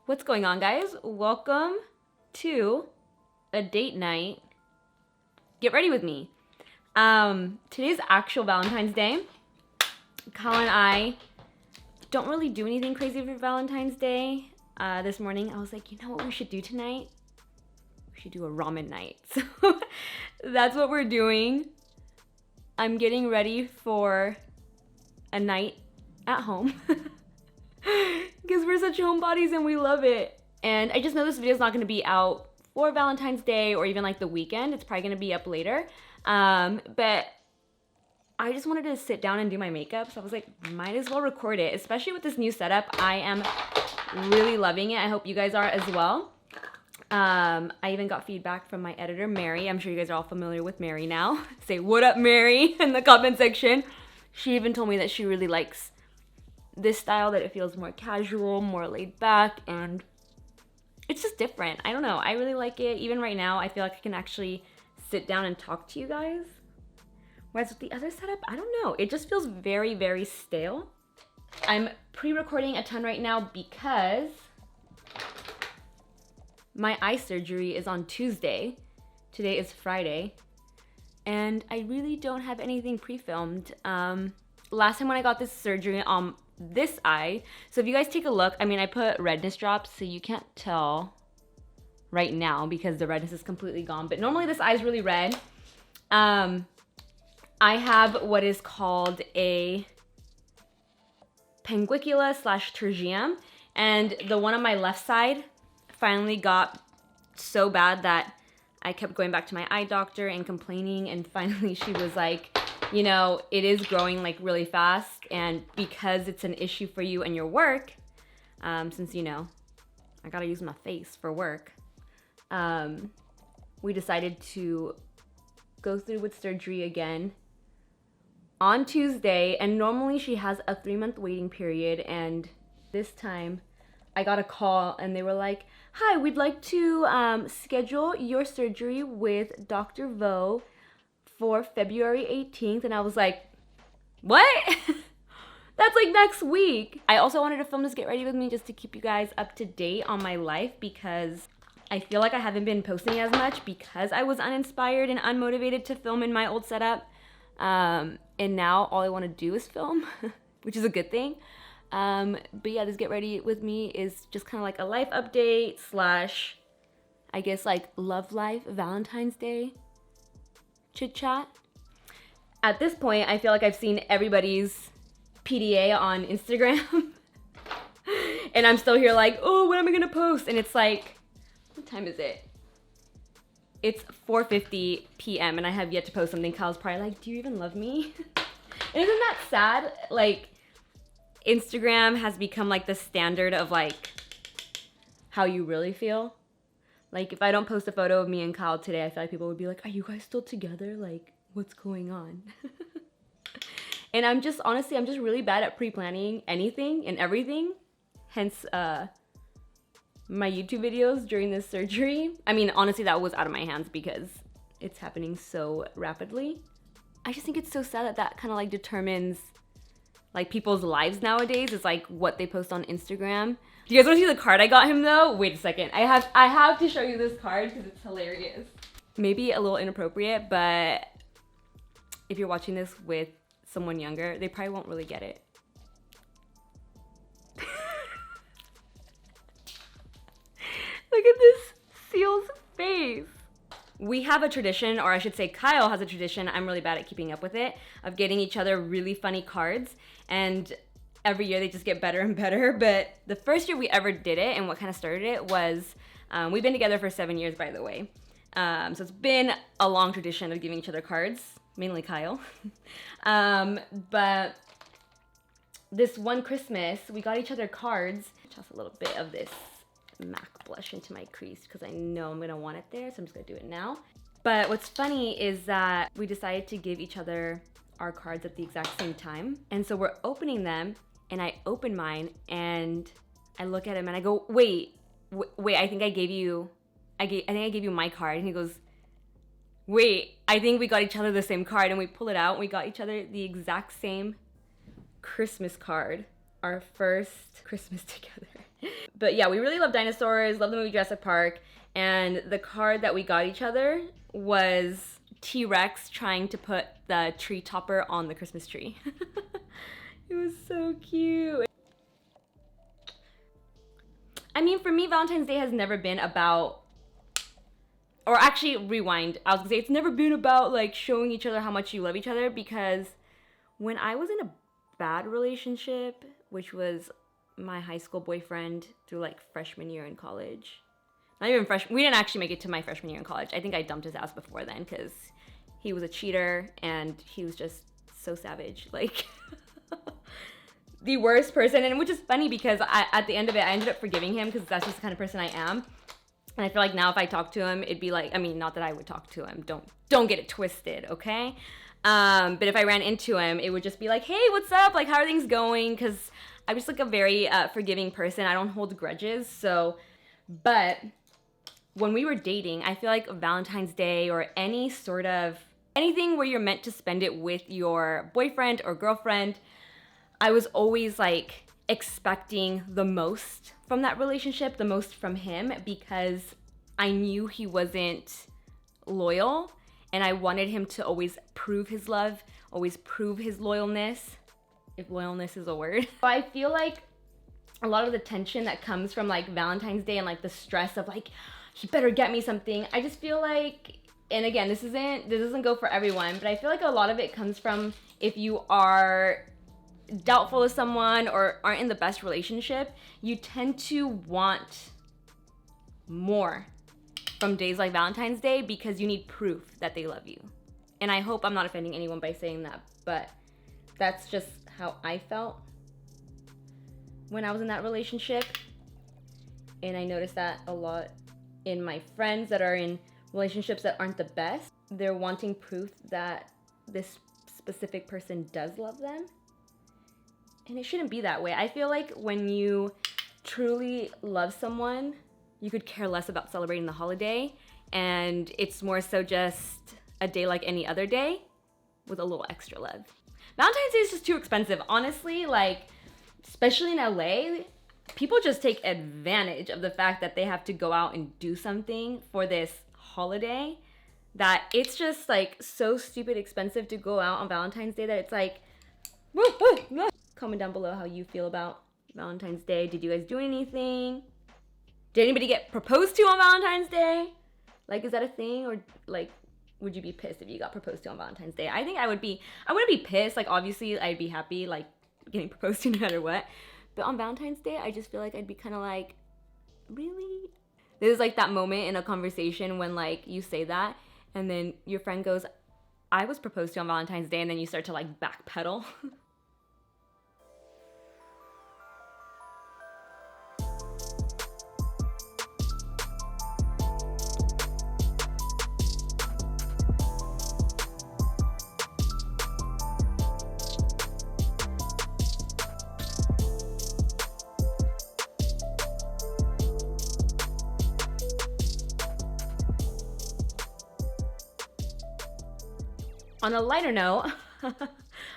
What's going on, guys? Welcome to a date night. Get ready with me. Today's actual Valentine's Day. Kyle and I don't really do anything crazy for Valentine's Day. This morning I was like, you know what we should do tonight? We should do a ramen night. So that's what we're doing. I'm getting ready for a night at home. Because we're such homebodies and we love it. And I just know this video is not going to be out for Valentine's Day or even like the weekend. It's probably going to be up later. But I just wanted to sit down and do my makeup. So I was like, might as well record it. Especially with this new setup. I am really loving it. I hope you guys are as well. I even got feedback from my editor, Mary. I'm sure you guys are all familiar with Mary now. Say, what up, Mary, in the comment section. She even told me that she really likes this style, that it feels more casual, more laid back, and it's just different. I don't know. I really like it. Even right now, I feel like I can actually sit down and talk to you guys. Whereas with the other setup, I don't know. It just feels very, very stale. I'm pre-recording a ton right now because my eye surgery is on Tuesday. Today is Friday. And I really don't have anything pre-filmed. Last time when I got this surgery on this eye, so if you guys take a look, I mean, I put redness drops, so you can't tell right now because the redness is completely gone. But normally this eye is really red. I have what is called a pinguicula / tertium, and the one on my left side finally got so bad that I kept going back to my eye doctor and complaining, and finally she was like, you know, it is growing like really fast, and because it's an issue for you and your work, since, you know, I gotta use my face for work, we decided to go through with surgery again on Tuesday. And normally she has a 3-month waiting period, and this time I got a call and they were like, hi, we'd like to schedule your surgery with Dr. Vo for February 18th. And I was like, what? That's like next week. I also wanted to film this Get Ready With Me just to keep you guys up to date on my life, because I feel like I haven't been posting as much because I was uninspired and unmotivated to film in my old setup. And now all I want to do is film, which is a good thing. But yeah, this Get Ready With Me is just kind of like a life update / I guess like love life, Valentine's Day chit chat. At this point, I feel like I've seen everybody's PDA on Instagram. And I'm still here like, oh, when am I gonna post? And it's like, what time is it? It's 4:50 p.m. and I have yet to post something. Kyle's probably like, do you even love me? And isn't that sad? Like, Instagram has become like the standard of like how you really feel. Like, if I don't post a photo of me and Kyle today, I feel like people would be like, are you guys still together? Like, what's going on? And I'm just, honestly, I'm just really bad at pre-planning anything and everything. Hence, my YouTube videos during this surgery. I mean, honestly, that was out of my hands because it's happening so rapidly. I just think it's so sad that that kind of like determines like people's lives nowadays. Is like what they post on Instagram. Do you guys want to see the card I got him though? Wait a second. I have to show you this card because it's hilarious. Maybe a little inappropriate, but if you're watching this with someone younger, they probably won't really get it. Look at this seal's face. We have a tradition, or I should say Kyle has a tradition, I'm really bad at keeping up with it, of getting each other really funny cards. And every year they just get better and better. But the first year we ever did it, and what kind of started it was, we've been together for 7 years, by the way. So it's been a long tradition of giving each other cards, mainly Kyle. But this one Christmas, we got each other cards. Toss a little bit of this MAC blush into my crease because I know I'm gonna want it there, so I'm just gonna do it now. But what's funny is that we decided to give each other our cards at the exact same time. And so we're opening them, and I open mine, and I look at him, and I go, wait, I think I gave you my card. And he goes, wait, I think we got each other the same card. And we pull it out, and we got each other the exact same Christmas card. Our first Christmas together. But yeah, we really love dinosaurs, love the movie Jurassic Park, and the card that we got each other was T-Rex trying to put the tree topper on the Christmas tree. It was so cute. I mean, for me, Valentine's Day has never been about, or actually, rewind. I was gonna say, it's never been about like showing each other how much you love each other, because when I was in a bad relationship, which was my high school boyfriend through like freshman year in college. Not even freshman, we didn't actually make it to my freshman year in college. I think I dumped his ass before then because he was a cheater and he was just so savage. Like, the worst person. And which is funny because at the end of it, I ended up forgiving him because that's just the kind of person I am. And I feel like now if I talk to him, it'd be like, I mean, not that I would talk to him. Don't get it twisted, okay? But if I ran into him, it would just be like, hey, what's up? Like, how are things going? Because I'm just like a very forgiving person. I don't hold grudges. So, but when we were dating, I feel like Valentine's Day or any sort of anything where you're meant to spend it with your boyfriend or girlfriend, I was always like expecting the most from that relationship, the most from him, because I knew he wasn't loyal and I wanted him to always prove his love, always prove his loyalness, if loyalness is a word. So I feel like a lot of the tension that comes from like Valentine's Day and like the stress of like, he better get me something. I just feel like, and again, this doesn't go for everyone, but I feel like a lot of it comes from if you are doubtful of someone or aren't in the best relationship, you tend to want more from days like Valentine's Day because you need proof that they love you. And I hope I'm not offending anyone by saying that, but that's just how I felt when I was in that relationship. And I noticed that a lot in my friends that are in relationships that aren't the best. They're wanting proof that this specific person does love them. And it shouldn't be that way. I feel like when you truly love someone, you could care less about celebrating the holiday, and it's more so just a day like any other day with a little extra love. Valentine's Day is just too expensive. Honestly, like, especially in LA, people just take advantage of the fact that they have to go out and do something for this holiday, that it's just like so stupid expensive to go out on Valentine's Day that it's like, comment down below how you feel about Valentine's Day. Did you guys do anything? Did anybody get proposed to on Valentine's Day? Like, is that a thing? Or like, would you be pissed if you got proposed to on Valentine's Day? I think I wouldn't be pissed. Like, obviously I'd be happy, like, getting proposed to no matter what. But on Valentine's Day, I just feel like I'd be kind of like, really? There's like that moment in a conversation when like you say that and then your friend goes, I was proposed to on Valentine's Day, and then you start to like backpedal. On a lighter note,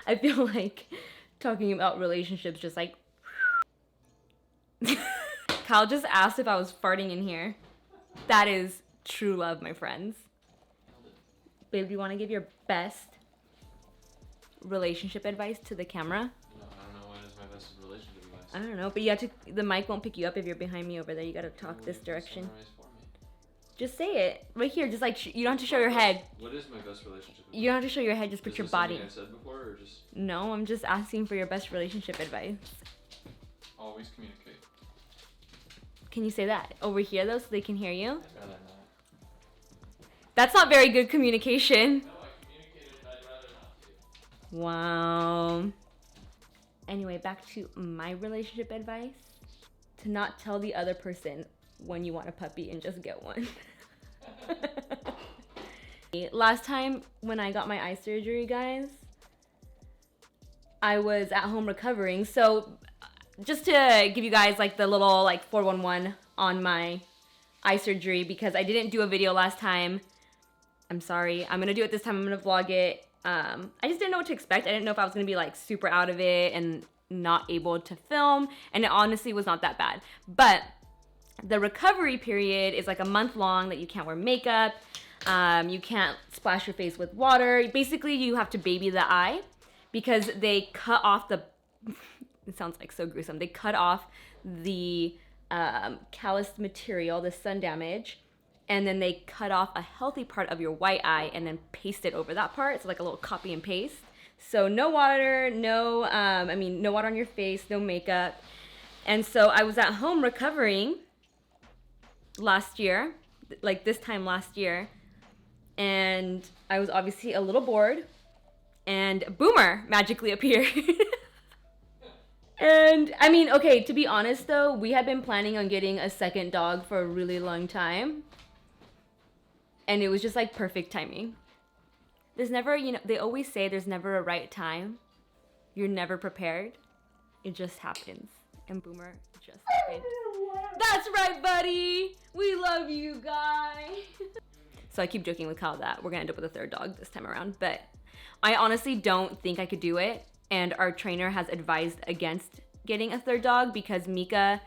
I feel like talking about relationships just like... Kyle just asked if I was farting in here. That is true love, my friends. Babe, do you want to give your best relationship advice to the camera? No, I don't know what is my best relationship advice. I don't know, but you have to... The mic won't pick you up if you're behind me over there. You gotta talk this direction. Just say it right here. Just like you don't have to show your head. What is my best relationship advice? You don't have to show your head. Just put your body. Is this something I said before, or just? No, I'm just asking for your best relationship advice. Always communicate. Can you say that over here though, so they can hear you? I'd rather not. That's not very good communication. No, I communicated, but I'd rather not to. Wow. Anyway, back to my relationship advice: to not tell the other person when you want a puppy and just get one. Last time when I got my eye surgery, guys, I was at home recovering. So just to give you guys like the little like 411 on my eye surgery, because I didn't do a video last time. I'm sorry. I'm gonna do it this time. I'm gonna vlog it. I just didn't know what to expect. I didn't know if I was gonna be like super out of it and not able to film, and it honestly was not that bad. But the recovery period is like a month long that you can't wear makeup, you can't splash your face with water. Basically, you have to baby the eye because they cut off the, it sounds like so gruesome, they cut off the calloused material, the sun damage, and then they cut off a healthy part of your white eye and then paste it over that part. It's like a little copy and paste. So no water, no water on your face, no makeup. And so I was at home recovering last year, like this time last year, and I was obviously a little bored, and Boomer magically appeared. And I mean, okay, to be honest though, we had been planning on getting a second dog for a really long time. And it was just like perfect timing. There's never, you know, they always say there's never a right time. You're never prepared. It just happens. And Boomer just happened. That's right, buddy. We love you, guy. So I keep joking with Kyle that we're gonna end up with a third dog this time around. But I honestly don't think I could do it. And our trainer has advised against getting a third dog because Mika,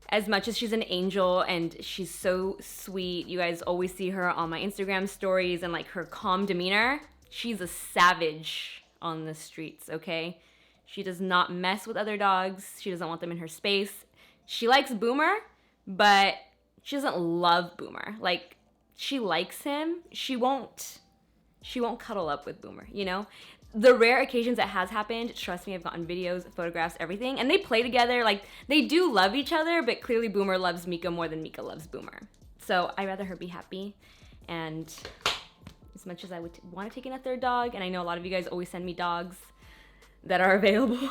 as much as she's an angel and she's so sweet, you guys always see her on my Instagram stories and like her calm demeanor, she's a savage on the streets, okay? She does not mess with other dogs. She doesn't want them in her space. She likes Boomer, but she doesn't love Boomer. Like, she likes him. She won't cuddle up with Boomer, you know? The rare occasions that has happened, trust me, I've gotten videos, photographs, everything, and they play together. Like, they do love each other, but clearly Boomer loves Mika more than Mika loves Boomer. So I'd rather her be happy. And as much as I would want to take in a third dog, and I know a lot of you guys always send me dogs that are available,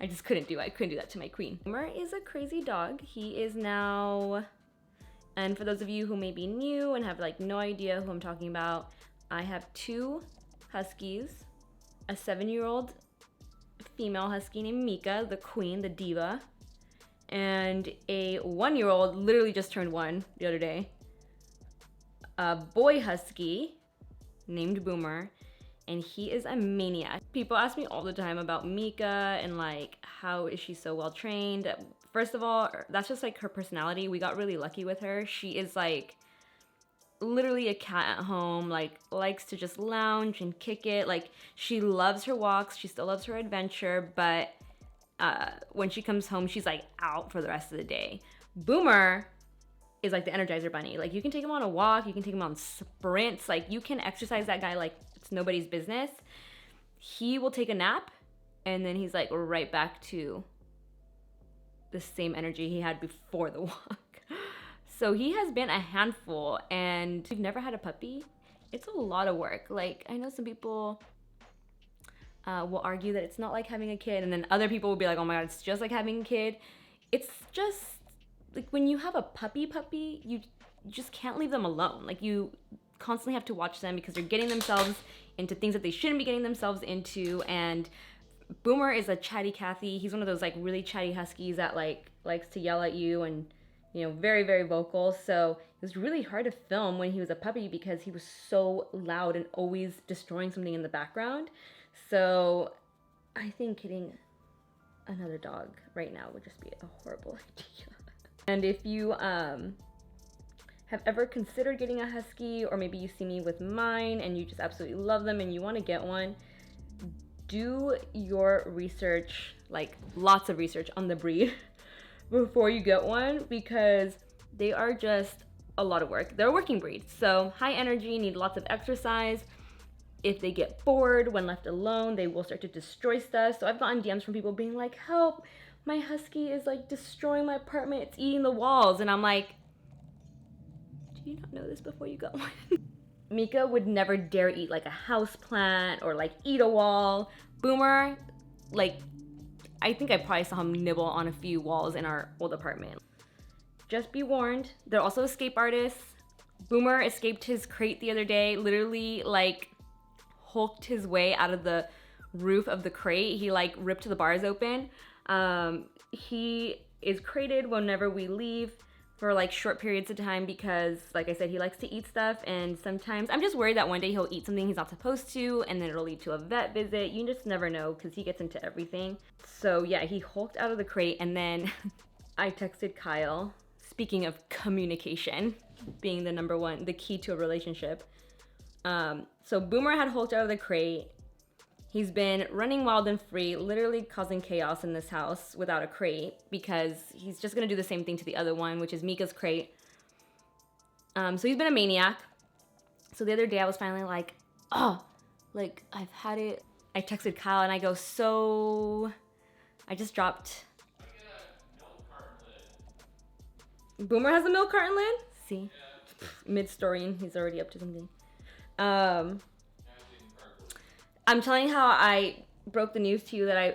I just couldn't do it. I couldn't do that to my queen. Boomer is a crazy dog. He is now, and for those of you who may be new and have like no idea who I'm talking about, I have 2 huskies, a 7-year-old female husky named Mika, the queen, the diva, and a 1-year-old, literally just turned 1 the other day, a boy husky named Boomer, and he is a maniac. People ask me all the time about Mika and like, how is she so well trained? First of all, that's just like her personality. We got really lucky with her. She is like literally a cat at home, like likes to just lounge and kick it. Like, she loves her walks, she still loves her adventure, but when she comes home, she's like out for the rest of the day. Boomer is like the Energizer Bunny. Like, you can take him on a walk, you can take him on sprints, like you can exercise that guy like it's nobody's business. He will take a nap and then he's like right back to the same energy he had before the walk. So he has been a handful, and we've never had a puppy. It's a lot of work. Like, I know some people will argue that it's not like having a kid, and then other people will be like, oh my God, it's just like having a kid. It's just, like, when you have a puppy, you just can't leave them alone. Like, you constantly have to watch them because they're getting themselves into things that they shouldn't be getting themselves into, and Boomer is a chatty Cathy. He's one of those, like, really chatty huskies that, like, likes to yell at you and, you know, very, very vocal. So it was really hard to film when he was a puppy because he was so loud and always destroying something in the background. So I think getting another dog right now would just be a horrible idea. And if you have ever considered getting a husky, or maybe you see me with mine and you just absolutely love them and you want to get one, do your research, like lots of research on the breed before you get one, because they are just a lot of work. They're a working breed, so high energy, need lots of exercise. If they get bored when left alone, they will start to destroy stuff. So I've gotten DMs from people being like, help, my husky is like destroying my apartment, it's eating the walls. And I'm like, do you not know this before you got one? Mika would never dare eat like a house plant or like eat a wall. Boomer, like, I think I probably saw him nibble on a few walls in our old apartment. Just be warned, they're also escape artists. Boomer escaped his crate the other day, literally like hulked his way out of the roof of the crate. He like ripped the bars open. He is crated whenever we leave. for like short periods of time because, like I said, he likes to eat stuff, and sometimes I'm just worried that one day he'll eat something he's not supposed to, and then it'll lead to a vet visit. You just never know because he gets into everything. So yeah, he hulked out of the crate, and then I texted Kyle. Speaking of communication being the key to a relationship. So Boomer had hulked out of the crate. He's been running wild and free, literally causing chaos in this house without a crate because he's just gonna do the same thing to the other one, which is Mika's crate. So he's been a maniac. So the other day I was finally like, oh, like I've had it. I texted Kyle and I go, so I just dropped. Boomer has a milk carton lid? See? Yeah. Mid-story and he's already up to something. I'm telling you how I broke the news to you that I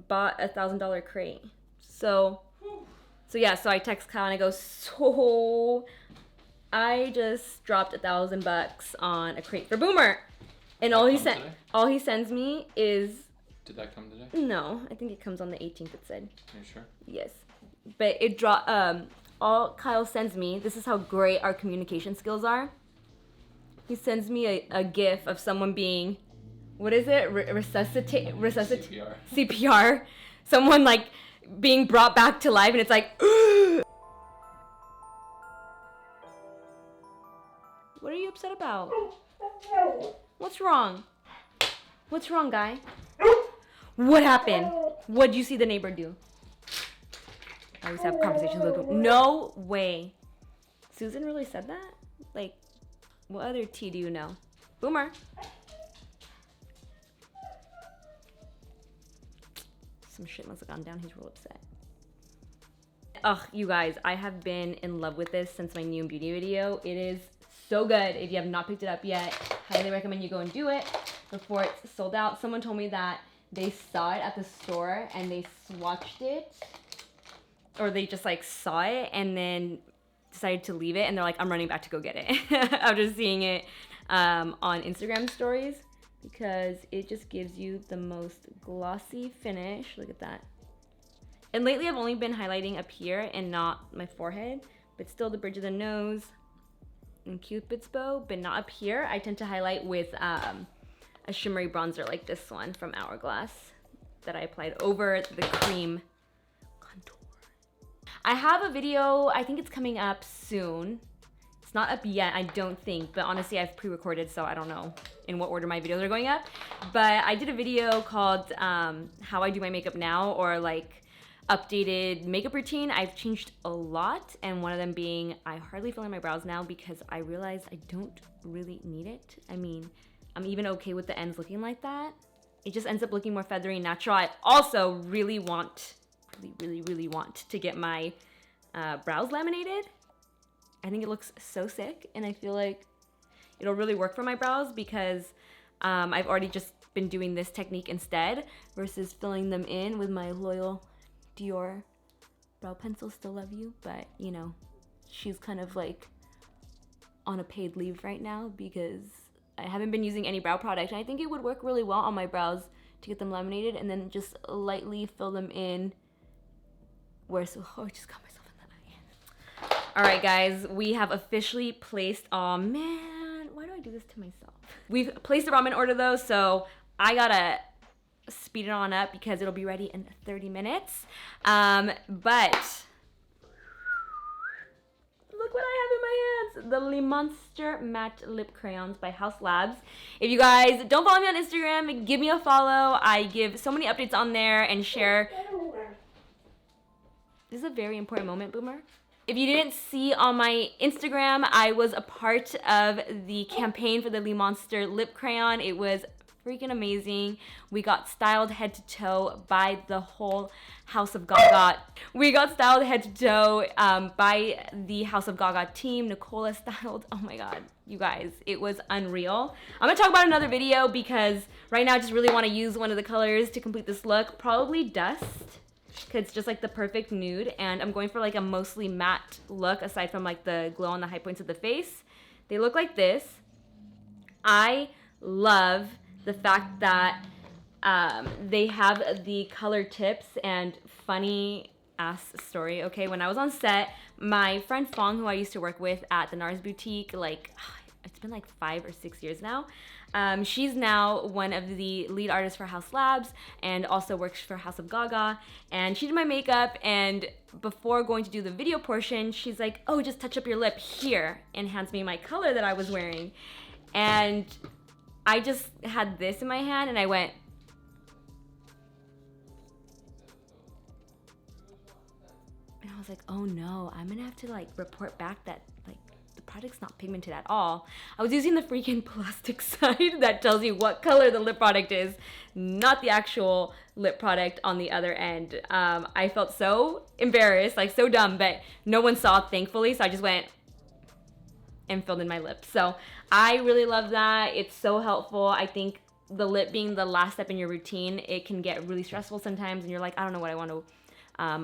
bought a $1,000 crate. So yeah, so I text Kyle and I go, so I just dropped $1,000 on a crate for Boomer. And all he sends me is... Did that come today? No, I think it comes on the 18th, it said. Are you sure? Yes. But it all Kyle sends me, this is how great our communication skills are. He sends me a gif of someone being... What is it? Resuscitate CPR. Someone like being brought back to life, and it's like, what are you upset about? What's wrong? What's wrong, guy? What happened? What'd you see the neighbor do? I always have conversations with him. No way. Susan really said that? Like, what other tea do you know? Boomer. Some shit must have gone down. He's real upset. Ugh, you guys, I have been in love with this since my new beauty video. It is so good. If you have not picked it up yet, highly recommend you go and do it before it's sold out. Someone told me that they saw it at the store and they swatched it, or they just like saw it and then decided to leave it, and they're like, I'm running back to go get it after seeing it on Instagram stories. Because it just gives you the most glossy finish. Look at that. And lately I've only been highlighting up here and not my forehead, but still the bridge of the nose and Cupid's bow, but not up here. I tend to highlight with a shimmery bronzer like this one from Hourglass that I applied over the cream contour. I have a video, I think it's coming up soon. It's not up yet, I don't think, but honestly I've pre-recorded, so I don't know in what order my videos are going up. But I did a video called how I do my makeup now, or like updated makeup routine. I've changed a lot, and one of them being I hardly fill in my brows now because I realized I don't really need it. I mean, I'm even okay with the ends looking like that. It just ends up looking more feathery and natural. I also really want to get my brows laminated. I think it looks so sick, and I feel like it'll really work for my brows because I've already just been doing this technique instead versus filling them in with my loyal Dior brow pencil. Still love you, but you know, she's kind of like on a paid leave right now because I haven't been using any brow product, and I think it would work really well on my brows to get them laminated and then just lightly fill them in. I just got myself in the eye. All right, guys, we have officially placed, oh man, why do I do this to myself? We've placed the ramen order though, so I gotta speed it on up because it'll be ready in 30 minutes. But look what I have in my hands. The Le Monster Matte Lip Crayons by Haus Labs. If you guys don't follow me on Instagram, give me a follow. I give so many updates on there and share. This is a very important moment, Boomer. If you didn't see on my Instagram, I was a part of the campaign for the Le Monster Lip Crayon. It was freaking amazing. We got styled head to toe by the whole House of Gaga. We got styled head to toe by the House of Gaga team. Nicola styled. Oh my god, you guys, it was unreal. I'm gonna talk about another video because right now I just really want to use one of the colors to complete this look. Probably Dust, because it's just like the perfect nude, and I'm going for like a mostly matte look aside from like the glow on the high points of the face. They look like this. I love the fact that they have the color tips and funny ass story, okay? When I was on set, my friend Fong, who I used to work with at the NARS boutique, like, it's been like 5 or 6 years now. She's now one of the lead artists for House Labs and also works for House of Gaga. And she did my makeup, and before going to do the video portion, she's like, oh, just touch up your lip here, and hands me my color that I was wearing. And I just had this in my hand, and I went, and I was like, oh no, I'm gonna have to like report back that like the product's not pigmented at all. I was using the freaking plastic side that tells you what color the lip product is, not the actual lip product on the other end. I felt so embarrassed, like so dumb, but no one saw, thankfully, so I just went and filled in my lips. So I really love that. It's so helpful. I think the lip being the last step in your routine, it can get really stressful sometimes, and you're like, I don't know what I want to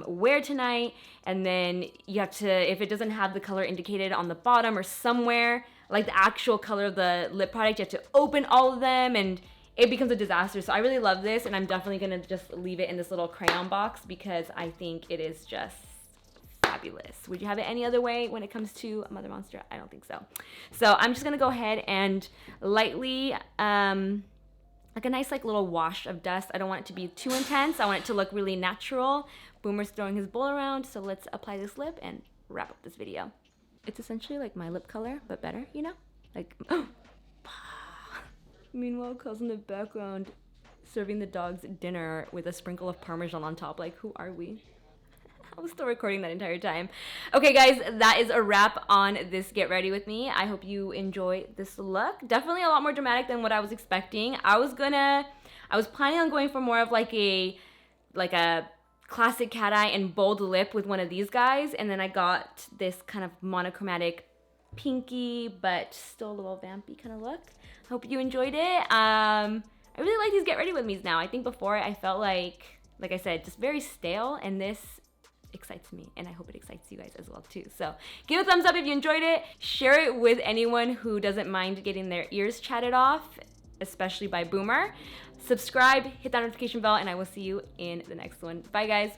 wear tonight, and then you have to, if it doesn't have the color indicated on the bottom or somewhere, like the actual color of the lip product, you have to open all of them, and it becomes a disaster. So I really love this, and I'm definitely gonna just leave it in this little crayon box because I think it is just fabulous. Would you have it any other way when it comes to a Mother Monster? I don't think so. So I'm just gonna go ahead and lightly, like a nice like little wash of dust. I don't want it to be too intense. I want it to look really natural. Boomer's throwing his bowl around, so let's apply this lip and wrap up this video. It's essentially like my lip color, but better, you know? Like, meanwhile, Kyle's in the background serving the dogs dinner with a sprinkle of Parmesan on top. Like, who are we? I was still recording that entire time. Okay, guys, that is a wrap on this Get Ready With Me. I hope you enjoy this look. Definitely a lot more dramatic than what I was expecting. I was planning on going for more of like a classic cat eye and bold lip with one of these guys, and then I got this kind of monochromatic pinky but still a little vampy kind of look. Hope you enjoyed it. I really like these Get Ready With Me's now. I think before I felt like I said, just very stale, and this excites me, and I hope it excites you guys as well too. So give a thumbs up if you enjoyed it. Share it with anyone who doesn't mind getting their ears chatted off, especially by Boomer. Subscribe, hit that notification bell, and I will see you in the next one. Bye, guys.